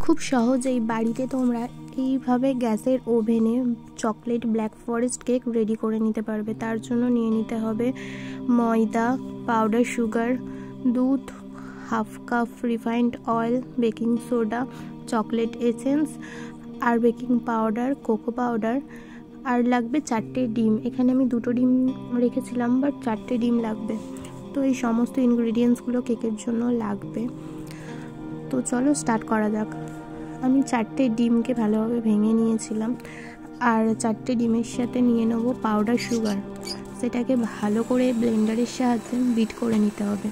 খুব সহজেই বাড়িতে তোমরা এইভাবে গ্যাসের ওভেনে chocolate black forest cake ready করে নিতে পারবে। তার জন্য নিয়ে নিতে হবে ময়দা, পাউডার সুগার, দুধ, half cup refined oil, baking soda, chocolate essence আর বেকিং পাউডার, কোকো পাউডার, আর লাগবে 4টে ডিম। এখানে আমি 2টো ডিম রেখেছিলাম, বাট 4টে ডিম লাগবে। তো এই সমস্ত ইনগ্রিডিয়েন্টসগুলো কেকের জন্য লাগবে। তো চলো স্টার্ট করা যাক। আমি 4টে ডিমকে ভালোভাবে ভেঙে নিয়েছিলাম, আর 4টে ডিমের সাথে নিয়ে নেব পাউডার সুগার। সেটাকে ভালো করে ব্লেন্ডারের সাহায্যে বিট করে নিতে হবে।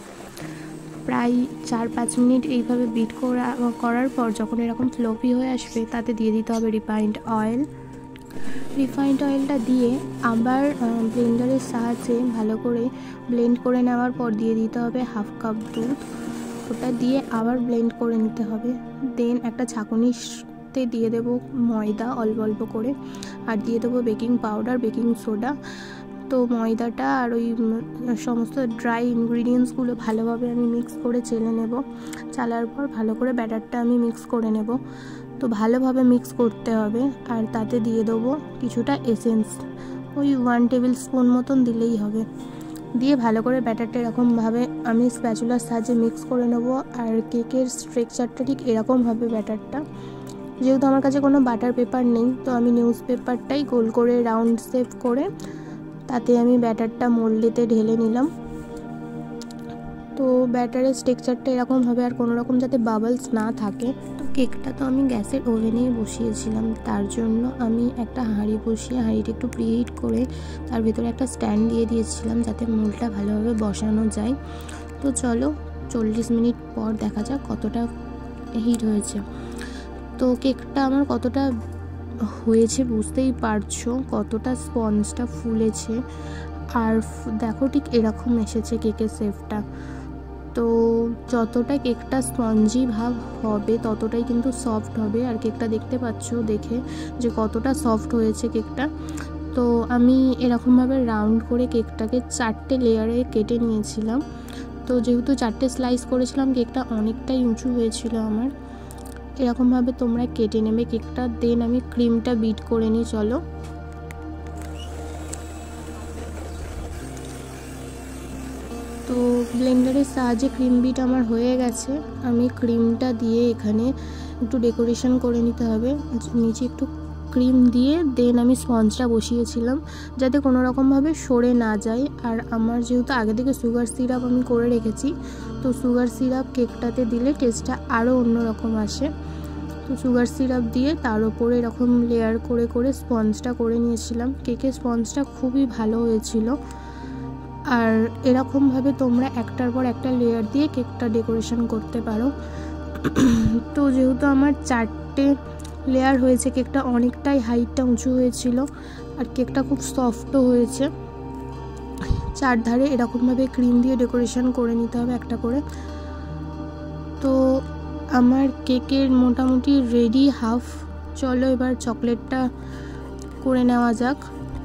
প্রায় 4-5 মিনিট এইভাবে বিট করার পর যখন এরকম ফ্লফি হয়ে আসবে, তাতে দিয়ে দিতে হবে রিফাইন্ড অয়েল। রিফাইন্ড অয়েলটা দিয়ে আবার ব্লেন্ডারের সাহায্যে ভালো করে ব্লেন্ড করে নেওয়ার পর দিয়ে দিতে হবে হাফ কাপ দুধ। ওটা দিয়ে আবার ব্লেন্ড করে নিতে হবে। দেন একটা ছাঁকুনিতে দিয়ে দেবো ময়দা অল্প অল্প করে, আর দিয়ে দেবো বেকিং পাউডার, বেকিং সোডা। তো ময়দাটা আর ওই সমস্ত ড্রাই ইনগ্রিডিয়েন্টসগুলো ভালোভাবে আমি মিক্স করে চেলে নেব। চালার পর ভালো করে ব্যাটারটা আমি মিক্স করে নেব। তো ভালোভাবে মিক্স করতে হবে, আর তাতে দিয়ে দেবো কিছুটা এসেন্স, ওই 1 টেবিল স্পুন মতন দিলেই হবে। দিয়ে ভালো করে ব্যাটারটা এরকমভাবে আমি স্প্যাচুলার সাহায্যে মিক্স করে নেব। আর কেকের স্ট্রাকচারটা ঠিক এরকম হবে ব্যাটারটা। যেহেতু আমার কাছে কোনো বাটার পেপার নেই, তো আমি নিউজ পেপারটাই গোল করে রাউন্ড শেপ করে তাতে আমি ব্যাটারটা মোল্ডেতে ঢেলে নিলাম। তো ব্যাটারের স্ট্রাকচারটা এরকম হবে, আর কোনো রকম যাতে বাবলস না থাকে। তো কেকটা তো আমি গ্যাসের ওভেনেই বসিয়েছিলাম, তার জন্য আমি একটা হাঁড়ি বসিয়ে হাঁড়িটা একটু প্রিহিট করে তার ভিতরে একটা স্ট্যান্ড দিয়ে দিয়েছিলাম, যাতে মোল্ডটা ভালোভাবে বসানো যায়। তো চলো 40 মিনিট পর দেখা যাক কতটা হিট হয়েছে। তো কেকটা আমার কতটা হয়েছে বুঝতেই পারছো, কতটা স্পঞ্জটা ফুলেছে। আর দেখো ঠিক এরকম এসেছে কেকের শেপটা। তো যতটা কেকটা স্পঞ্জি ভাব হবে ততটাই কিন্তু সফট হবে। আর কেকটা দেখতে পাচ্ছ দেখে যে কতটা সফট হয়েছে কেকটা। তো আমি এরকমভাবে রাউন্ড করে কেকটাকে 4টে লেয়ারে কেটে নিয়েছিলাম। তো যেহেতু 4টে স্লাইস করেছিলাম, কেকটা অনেকটাই উঁচু হয়েছিল আমার। এরকমভাবে তোমরা কেটে নেবে কেকটা। দেন আমি ক্রিমটা বিট করে নিই। চলো তো ব্লেন্ডারের সাহায্যে ক্রিম বিট আমার হয়ে গেছে। আমি ক্রিমটা দিয়ে এখানে একটু ডেকোরেশন করে নিতে হবে। নিচে একটু ক্রিম দিয়ে দেন আমি স্পঞ্জটা বসিয়েছিলাম, যাতে কোনো রকমভাবে সরে না যায়। আর আমার যেহেতু আগে থেকে সুগার সিরাপ আমি করে রেখেছি, তো সুগার সিরাপ কেকটাতে দিলে টেস্টটা আরও অন্যরকম আসে। তো সুগার সিরাপ দিয়ে তার উপরে এরকম লেয়ার করে করে স্পঞ্জটা করে নিয়েছিলাম। কেকের স্পঞ্জটা খুবই ভালো হয়েছিল। আর এরকমভাবে তোমরা একটার পর একটা লেয়ার দিয়ে কেকটা ডেকোরেশন করতে পারো। তো যেহেতু আমার 4টে লেয়ার হয়েছে, কেকটা অনেকটাই হাইটটা উঁচু হয়েছিল, আর কেকটা খুব সফটও হয়েছে। চারধারে এরকমভাবে ক্রিম দিয়ে ডেকোরেশন করে নিতে হবে একটা করে। তো আমার কেকের মোটামুটি রেডি হাফ। চলো এবার চকলেটটা করে নেওয়া যাক।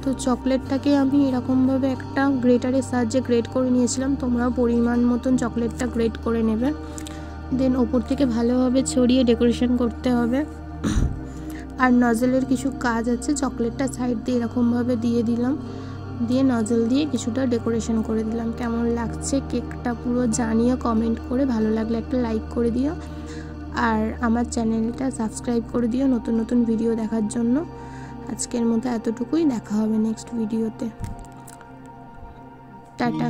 তো চকলেটটাকে আমি এরকমভাবে একটা গ্রেটারের সাহায্যে গ্রেট করে নিয়েছিলাম। তোমরাও পরিমাণ মতন চকলেটটা গ্রেট করে নেবে। দেন ওপর থেকে ভালোভাবে ছড়িয়ে ডেকোরেশন করতে হবে। আর নজলের কিছু কাজ আছে, চকলেটটা সাইড দিয়ে এরকমভাবে দিয়ে দিলাম, দিয়ে নজল দিয়ে কিছুটা ডেকোরেশন করে দিলাম। কেমন লাগছে কেকটা পুরো জানিও কমেন্ট করে। ভালো লাগলে একটা লাইক করে দিও, আর আমার চ্যানেলটা সাবস্ক্রাইব করে দিও নতুন নতুন ভিডিও দেখার জন্য। আজকের মতো এতটুকুই, দেখা হবে নেক্সট ভিডিওতে। টাটা।